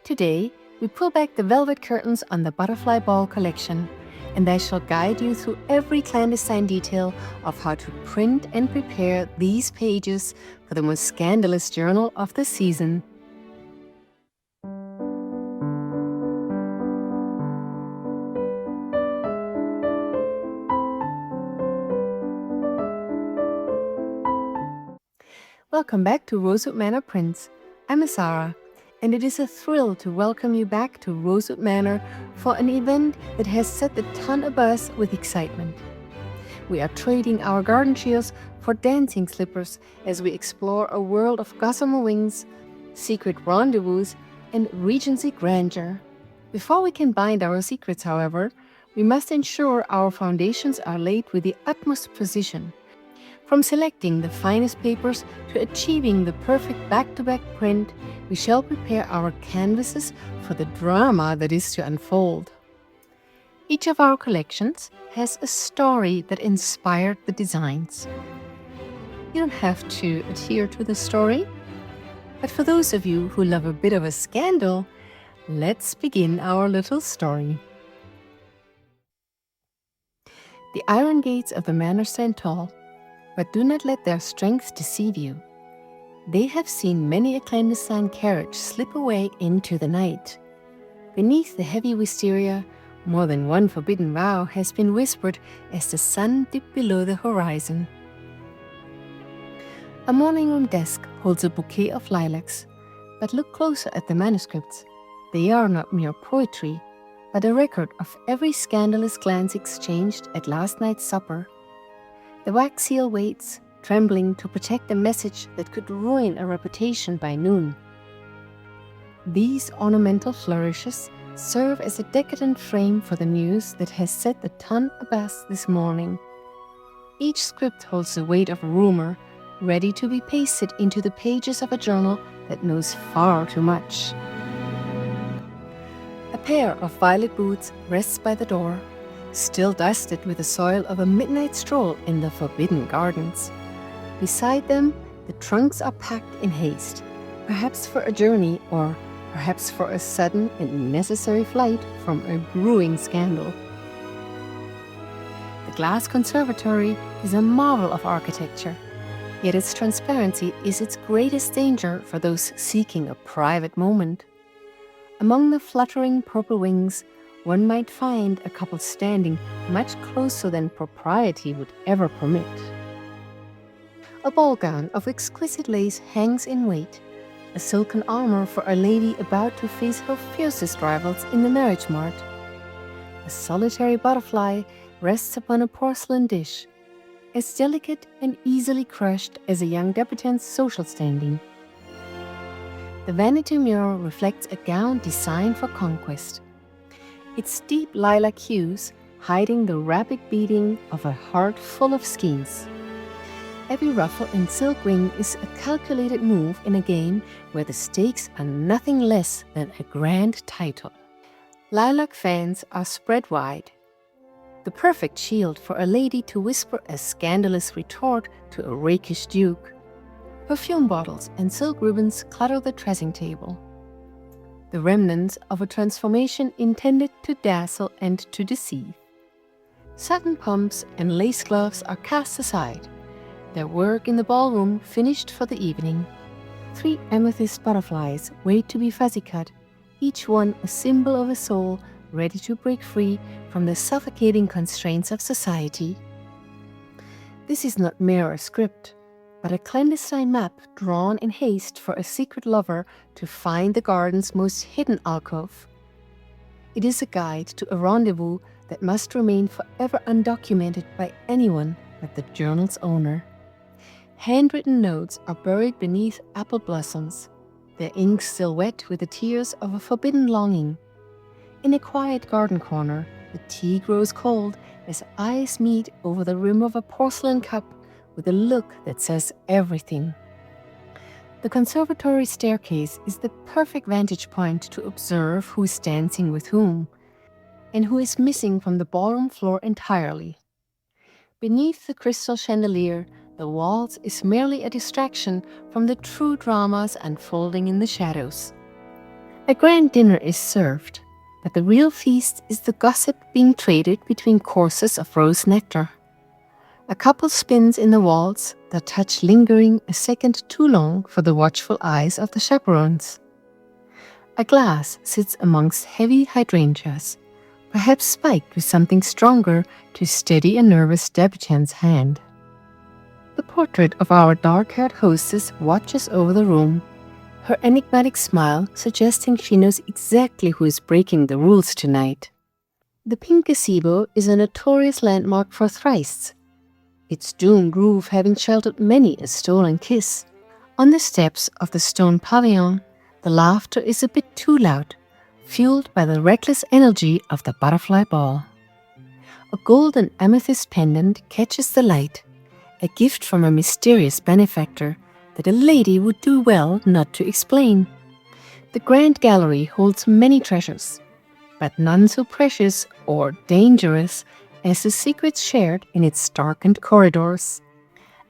Today, we pull back the velvet curtains on the Butterfly Ball collection, and I shall guide you through every clandestine detail of how to print and prepare these pages for the most scandalous journal of the season. Welcome back to Rosewood Manor Prints. I'm Sarah, and it is a thrill to welcome you back to Rosewood Manor for an event that has set the town abuzz with excitement. We are trading our garden chairs for dancing slippers as we explore a world of gossamer wings, secret rendezvous, and Regency grandeur. Before we can bind our secrets, however, we must ensure our foundations are laid with the utmost precision. From selecting the finest papers to achieving the perfect back-to-back print, we shall prepare our canvases for the drama that is to unfold. Each of our collections has a story that inspired the designs. You don't have to adhere to the story, but for those of you who love a bit of a scandal, let's begin our little story. The iron gates of the manor stand tall, but do not let their strength deceive you. They have seen many a clandestine carriage slip away into the night. Beneath the heavy wisteria, more than one forbidden vow has been whispered as the sun dipped below the horizon. A morning room desk holds a bouquet of lilacs, but look closer at the manuscripts. They are not mere poetry, but a record of every scandalous glance exchanged at last night's supper. The wax seal waits, trembling to protect a message that could ruin a reputation by noon. These ornamental flourishes serve as a decadent frame for the news that has set the town abuzz this morning. Each script holds the weight of rumor, ready to be pasted into the pages of a journal that knows far too much. A pair of violet boots rests by the door, still dusted with the soil of a midnight stroll in the forbidden gardens. Beside them, the trunks are packed in haste, perhaps for a journey or perhaps for a sudden and necessary flight from a brewing scandal. The glass conservatory is a marvel of architecture, yet its transparency is its greatest danger for those seeking a private moment. Among the fluttering purple wings, one might find a couple standing much closer than propriety would ever permit. A ball gown of exquisite lace hangs in wait, a silken armor for a lady about to face her fiercest rivals in the marriage mart. A solitary butterfly rests upon a porcelain dish, as delicate and easily crushed as a young debutante's social standing. The vanity mirror reflects a gown designed for conquest, its deep lilac hues hiding the rapid beating of a heart full of schemes. Every ruffle and silk ring is a calculated move in a game where the stakes are nothing less than a grand title. Lilac fans are spread wide, the perfect shield for a lady to whisper a scandalous retort to a rakish duke. Perfume bottles and silk ribbons clutter the dressing table, the remnants of a transformation intended to dazzle and to deceive. Satin pumps and lace gloves are cast aside, their work in the ballroom finished for the evening. 3 amethyst butterflies wait to be fussy cut, each one a symbol of a soul ready to break free from the suffocating constraints of society. This is not mere a script, but a clandestine map drawn in haste for a secret lover to find the garden's most hidden alcove. It is a guide to a rendezvous that must remain forever undocumented by anyone but the journal's owner. Handwritten notes are buried beneath apple blossoms, their ink still wet with the tears of a forbidden longing. In a quiet garden corner, the tea grows cold as eyes meet over the rim of a porcelain cup with a look that says everything. The conservatory staircase is the perfect vantage point to observe who is dancing with whom, and who is missing from the ballroom floor entirely. Beneath the crystal chandelier, the waltz is merely a distraction from the true dramas unfolding in the shadows. A grand dinner is served, but the real feast is the gossip being traded between courses of rose nectar. A couple spins in the waltz, their touch lingering a second too long for the watchful eyes of the chaperones. A glass sits amongst heavy hydrangeas, perhaps spiked with something stronger to steady a nervous debutante's hand. The portrait of our dark-haired hostess watches over the room, her enigmatic smile suggesting she knows exactly who is breaking the rules tonight. The pink gazebo is a notorious landmark for thrice, its domed roof having sheltered many a stolen kiss. On the steps of the stone pavilion, the laughter is a bit too loud, fueled by the reckless energy of the butterfly ball. A golden amethyst pendant catches the light, a gift from a mysterious benefactor that a lady would do well not to explain. The grand gallery holds many treasures, but none so precious or dangerous as the secrets shared in its darkened corridors.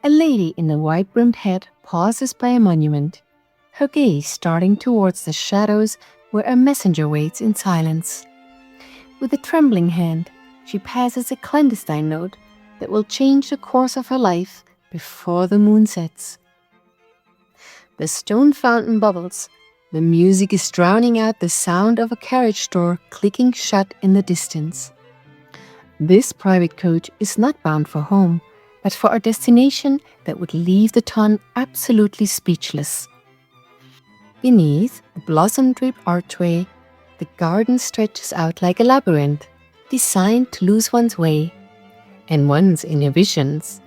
A lady in a wide-brimmed hat pauses by a monument, her gaze starting towards the shadows where a messenger waits in silence. With a trembling hand, she passes a clandestine note that will change the course of her life before the moon sets. The stone fountain bubbles. The music is drowning out the sound of a carriage door clicking shut in the distance. This private coach is not bound for home, but for a destination that would leave the town absolutely speechless. Beneath the blossom-draped archway, the garden stretches out like a labyrinth, designed to lose one's way and one's inhibitions.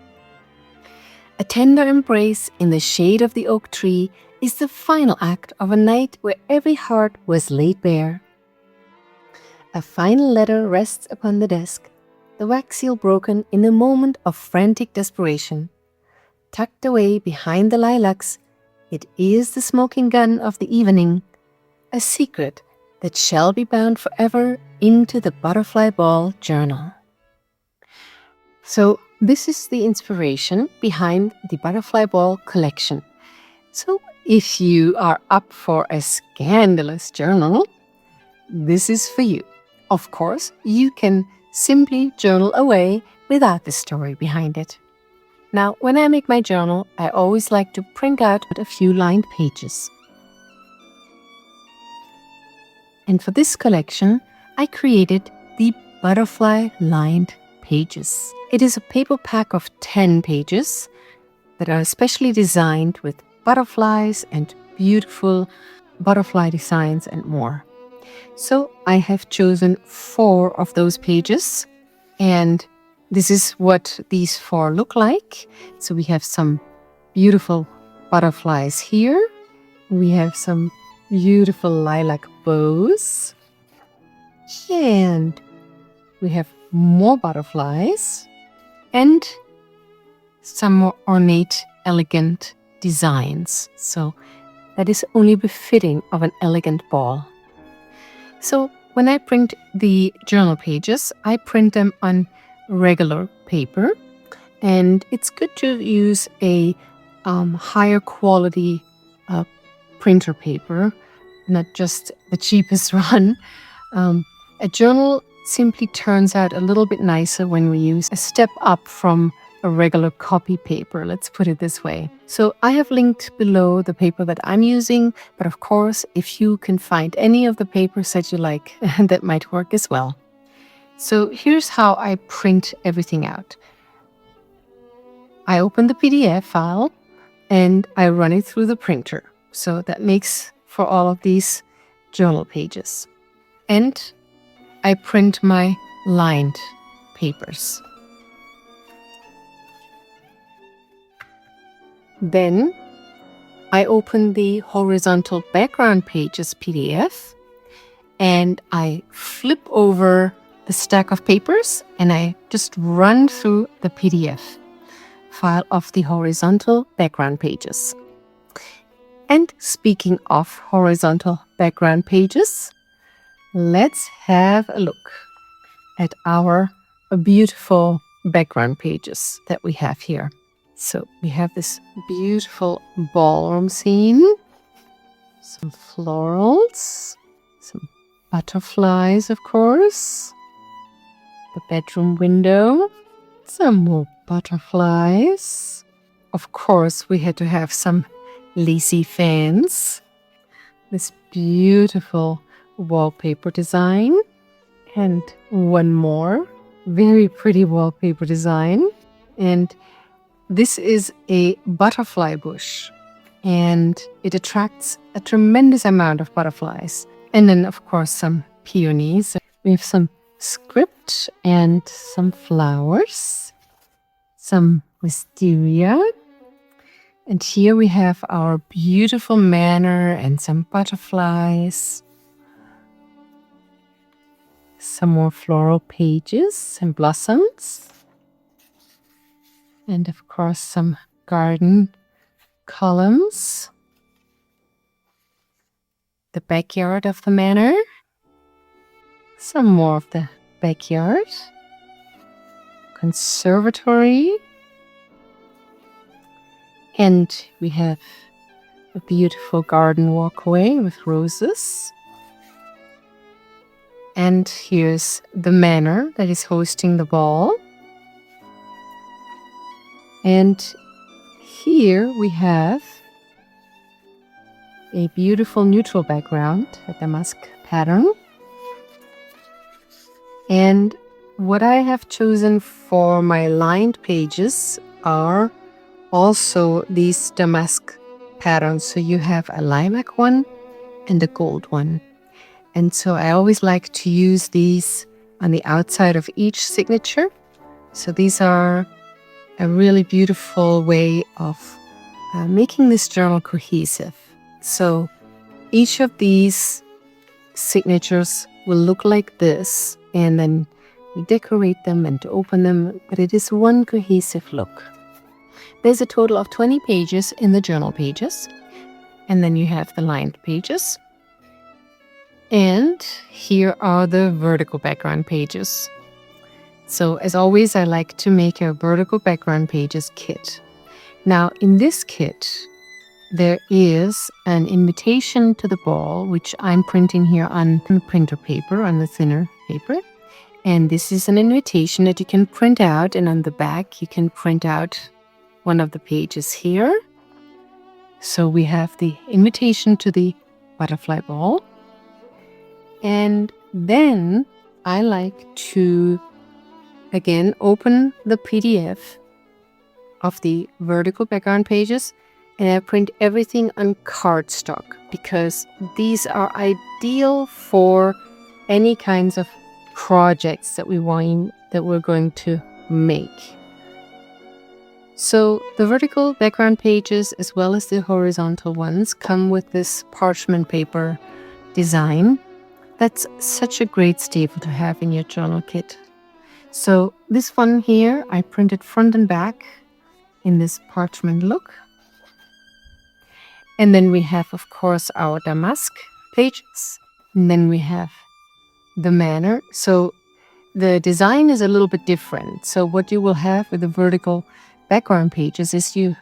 A tender embrace in the shade of the oak tree is the final act of a night where every heart was laid bare. A final letter rests upon the desk, the wax seal broken in a moment of frantic desperation. Tucked away behind the lilacs, it is the smoking gun of the evening, a secret that shall be bound forever into the Butterfly Ball journal. So this is the inspiration behind the Butterfly Ball collection. So if you are up for a scandalous journal, this is for you. Of course, you can simply journal away without the story behind it. Now, when I make my journal, I always like to print out a few lined pages. And for this collection, I created the Butterfly Lined Pages. It is a paper pack of 10 pages that are specially designed with butterflies and beautiful butterfly designs and more. So I have chosen 4 of those pages, and this is what these 4 look like. So we have some beautiful butterflies here. We have some beautiful lilac bows. And we have more butterflies and some more ornate, elegant designs. So that is only befitting of an elegant ball. So when I print the journal pages, I print them on regular paper, and it's good to use a higher quality printer paper, not just the cheapest one. A journal simply turns out a little bit nicer when we use a step up from a regular copy paper, let's put it this way. So I have linked below the paper that I'm using, but of course, if you can find any of the papers that you like, that might work as well. So here's how I print everything out. I open the PDF file and I run it through the printer. So that makes for all of these journal pages. And I print my lined papers. Then I open the horizontal background pages PDF and I flip over the stack of papers and I just run through the PDF file of the horizontal background pages. And speaking of horizontal background pages, let's have a look at our beautiful background pages that we have here. So we have this beautiful ballroom scene. So some florals, some butterflies, of course, the bedroom window, some more butterflies. Of course, we had to have some lacy fans, this beautiful wallpaper design, and one more very pretty wallpaper design. And this is a butterfly bush, and it attracts a tremendous amount of butterflies. And then, of course, some peonies. We have some script and some flowers, some wisteria. And here we have our beautiful manor and some butterflies. Some more floral pages and blossoms. And of course, some garden columns. The backyard of the manor. Some more of the backyard. Conservatory. And we have a beautiful garden walkway with roses. And here's the manor that is hosting the ball. And here we have a beautiful neutral background, a damask pattern. And what I have chosen for my lined pages are also these damask patterns. So you have a lilac one and a gold one. And so I always like to use these on the outside of each signature. So these are a really beautiful way of making this journal cohesive. So each of these signatures will look like this, and then we decorate them and open them, but it is one cohesive look. There's a total of 20 pages in the journal pages, and then you have the lined pages. And here are the vertical background pages. So as always, I like to make a vertical background pages kit. Now in this kit, there is an invitation to the ball, which I'm printing here on printer paper, on the thinner paper. And this is an invitation that you can print out, and on the back you can print out one of the pages here. So we have the invitation to the butterfly ball. And then I like to again open the PDF of the vertical background pages, and I print everything on cardstock because these are ideal for any kinds of projects that we're going to make. So the vertical background pages as well as the horizontal ones come with this parchment paper design. That's such a great staple to have in your journal kit. So this one here, I printed front and back in this parchment look. And then we have, of course, our damask pages. And then we have the manor. So the design is a little bit different. So what you will have with the vertical background pages is you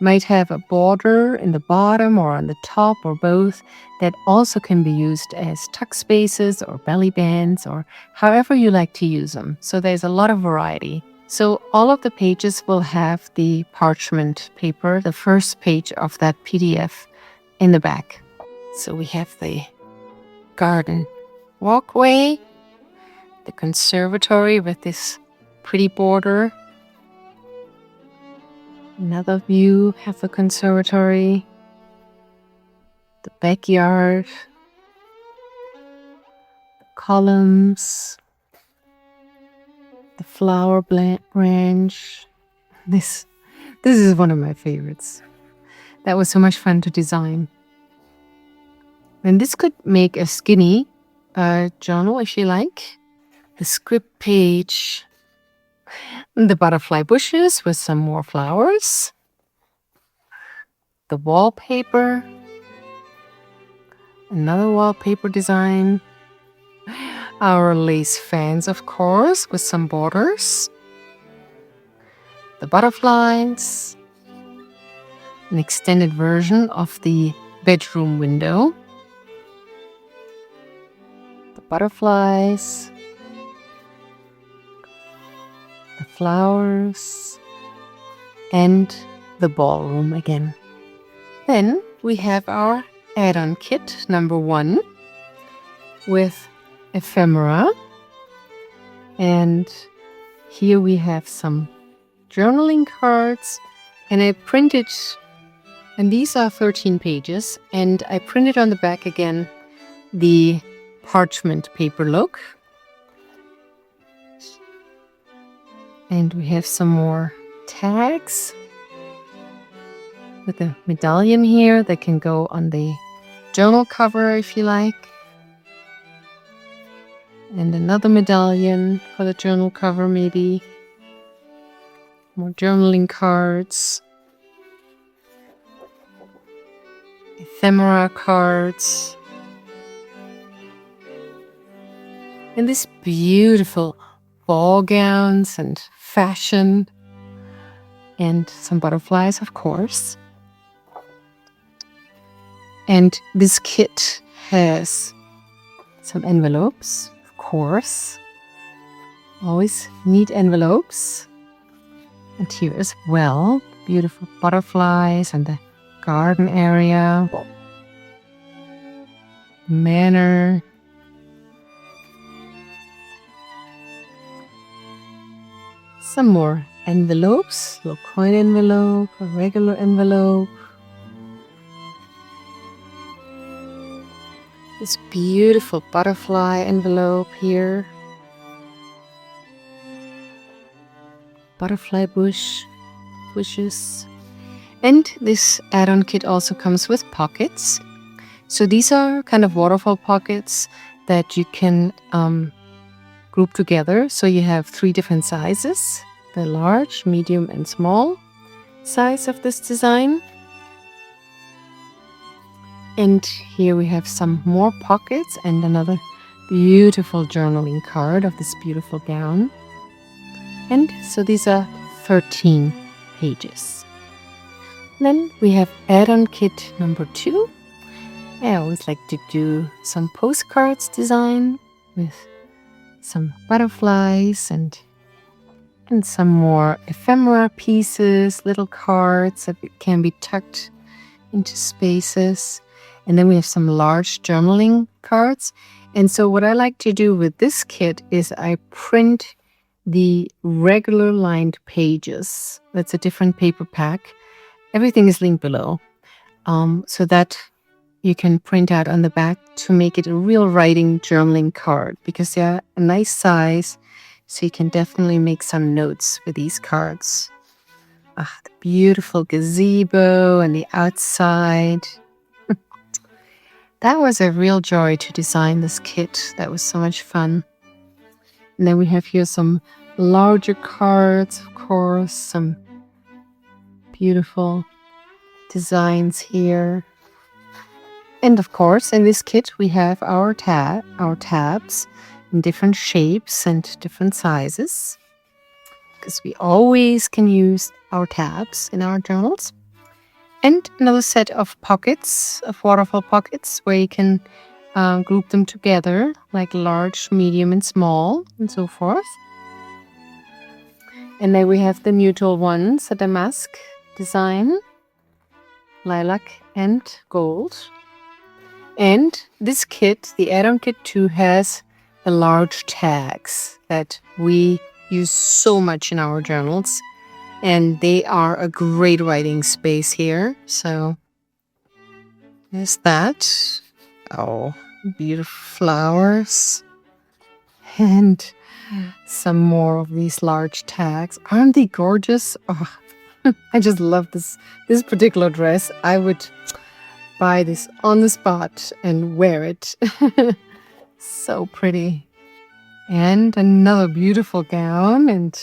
might have a border in the bottom or on the top or both that also can be used as tuck spaces or belly bands or however you like to use them. So there's a lot of variety. So all of the pages will have the parchment paper, the first page of that PDF in the back. So we have the garden walkway, the conservatory with this pretty border. Another view of the conservatory, the backyard, the columns, the flower branch. This is one of my favorites. That was so much fun to design. And this could make a skinny journal if you like. The script page, the butterfly bushes with some more flowers, the wallpaper, another wallpaper design, our lace fans, of course, with some borders, the butterflies, an extended version of the bedroom window. The butterflies, the flowers, and the ballroom again. Then we have our add-on kit number 1 with ephemera. And here we have some journaling cards, and I printed, and these are 13 pages, and I printed on the back again the parchment paper look. And we have some more tags with a medallion here that can go on the journal cover if you like. And another medallion for the journal cover maybe. More journaling cards. Ephemera cards. And these beautiful ball gowns and fashion. And some butterflies, of course. And this kit has some envelopes, of course. Always neat envelopes. And here as well, beautiful butterflies and the garden area. Manor. Some more envelopes, little coin envelope, a regular envelope. This beautiful butterfly envelope here. Butterfly bushes. And this add-on kit also comes with pockets. So these are kind of waterfall pockets that you can group together. So you have 3 different sizes, the large, medium, and small size of this design. And here we have some more pockets and another beautiful journaling card of this beautiful gown. And so these are 13 pages. Then we have add-on kit number 2. I always like to do some postcards design with some butterflies and some more ephemera pieces, little cards that can be tucked into spaces. And then we have some large journaling cards. And so what I like to do with this kit is I print the regular lined pages. That's a different paper pack. Everything is linked below. So that you can print out on the back to make it a real writing journaling card because they're a nice size. So you can definitely make some notes with these cards. The beautiful gazebo and the outside. That was a real joy to design this kit. That was so much fun. And then we have here some larger cards, of course, some beautiful designs here. And of course, in this kit, we have our tabs in different shapes and different sizes, because we always can use our tabs in our journals. And another set of pockets, of waterfall pockets, where you can group them together, like large, medium, and small, and so forth. And then we have the neutral ones, a damask design, lilac and gold. And this kit, the add-on kit 2, has the large tags that we use so much in our journals. And they are a great writing space here. So there's that. Oh, beautiful flowers. And some more of these large tags. Aren't they gorgeous? Oh, I just love this particular dress. I would buy this on the spot and wear it. So pretty. And another beautiful gown and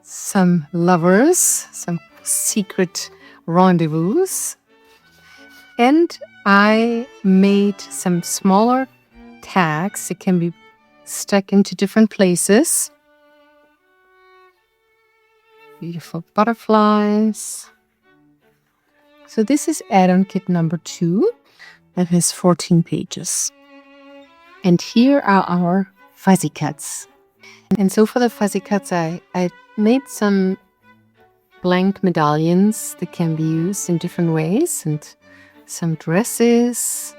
some lovers, some secret rendezvous. And I made some smaller tags that can be stuck into different places. Beautiful butterflies. So this is add-on kit number 2 that has 14 pages. And here are our fuzzy cuts. And so for the fuzzy cuts, I made some blank medallions that can be used in different ways, and some dresses,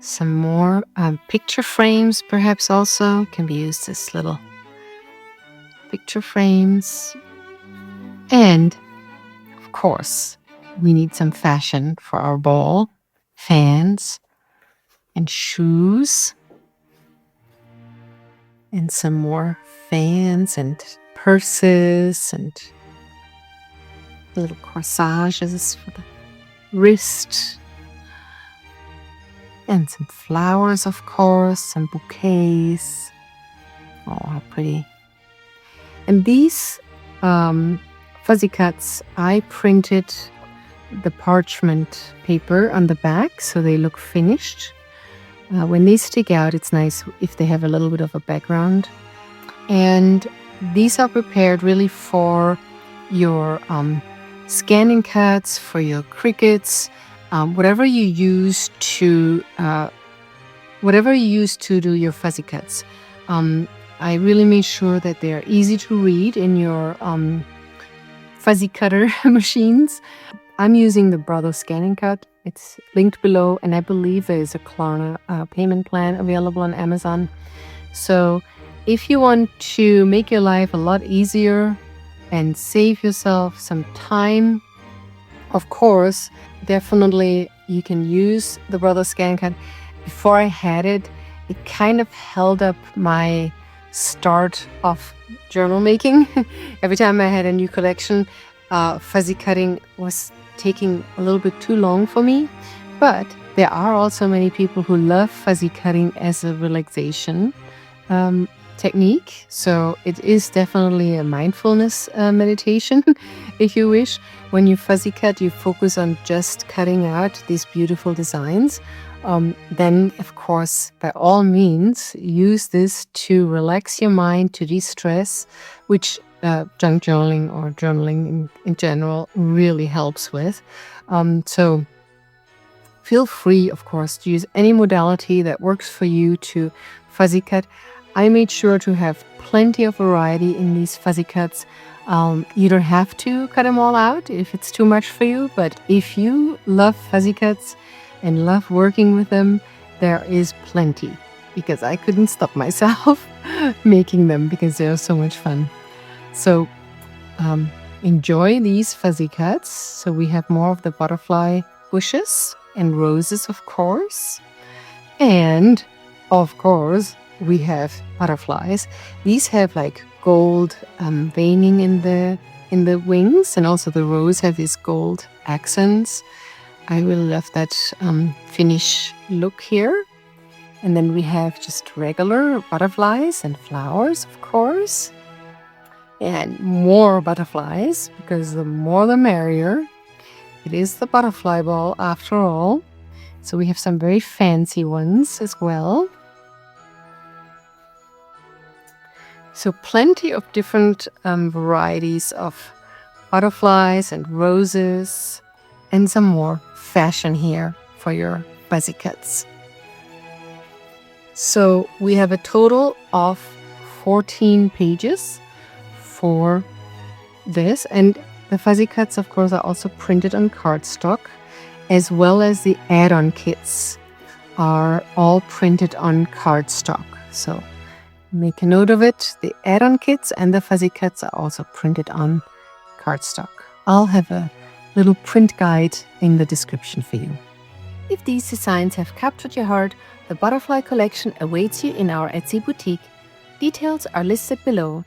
some more picture frames perhaps also can be used as little picture frames. And of course, we need some fashion for our ball, fans and shoes, and some more fans and purses and little corsages for the wrist, and some flowers, of course, some bouquets. Oh, how pretty. And these fuzzy cuts, I printed the parchment paper on the back so they look finished. When they stick out, it's nice if they have a little bit of a background. And these are prepared really for your scanning cuts, for your crickets, whatever you use to do your fuzzy cuts. I really made sure that they are easy to read in your fuzzy cutter machines. I'm using the Brother Scanning Cut. It's linked below, and I believe there is a Klarna payment plan available on Amazon. So if you want to make your life a lot easier and save yourself some time, of course, definitely you can use the Brother Scanning Cut. Before I had it, it kind of held up my start of journal making. Every time I had a new collection, fuzzy cutting was taking a little bit too long for me. But there are also many people who love fuzzy cutting as a relaxation technique. So it is definitely a mindfulness meditation, if you wish. When you fuzzy cut, you focus on just cutting out these beautiful designs. Then, of course, by all means, use this to relax your mind, to de-stress, which junk journaling or journaling in general really helps with. So feel free, of course, to use any modality that works for you to fuzzy cut. I made sure to have plenty of variety in these fuzzy cuts. You don't have to cut them all out if it's too much for you, but if you love fuzzy cuts and love working with them, there is plenty, because I couldn't stop myself making them because they're so much fun. So enjoy these fuzzy cuts. So we have more of the butterfly bushes and roses, of course. And of course, we have butterflies. These have like gold veining in the wings, and also the rose have these gold accents. I really love that finish look here. And then we have just regular butterflies and flowers, of course. And more butterflies, because the more the merrier. It is the butterfly ball after all. So we have some very fancy ones as well. So plenty of different varieties of butterflies and roses, and some more fashion here for your fuzzy cuts. So we have a total of 14 pages for this, and the fuzzy cuts, of course, are also printed on cardstock, as well as the add-on kits are all printed on cardstock. So make a note of it. The add-on kits and the fuzzy cuts are also printed on cardstock. I'll have a little print guide in the description for you. If these designs have captured your heart, the butterfly collection awaits you in our Etsy boutique. Details are listed below.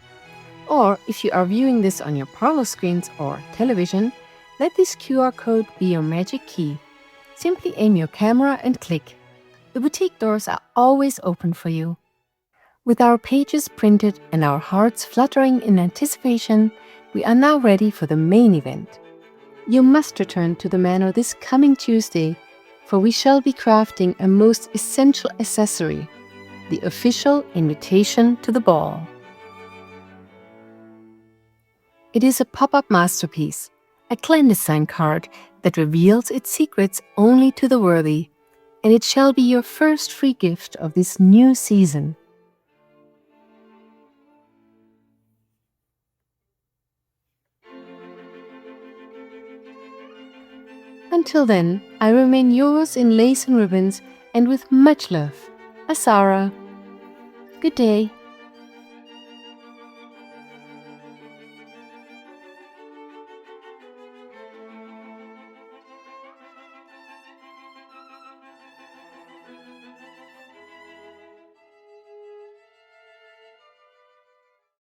Or if you are viewing this on your parlor screens or television, let this QR code be your magic key. Simply aim your camera and click. The boutique doors are always open for you. With our pages printed and our hearts fluttering in anticipation, we are now ready for the main event. You must return to the Manor this coming Tuesday, for we shall be crafting a most essential accessory, the official invitation to the ball. It is a pop-up masterpiece, a clandestine card that reveals its secrets only to the worthy, and it shall be your first free gift of this new season. Until then, I remain yours in lace and ribbons and with much love, Asara. Good day.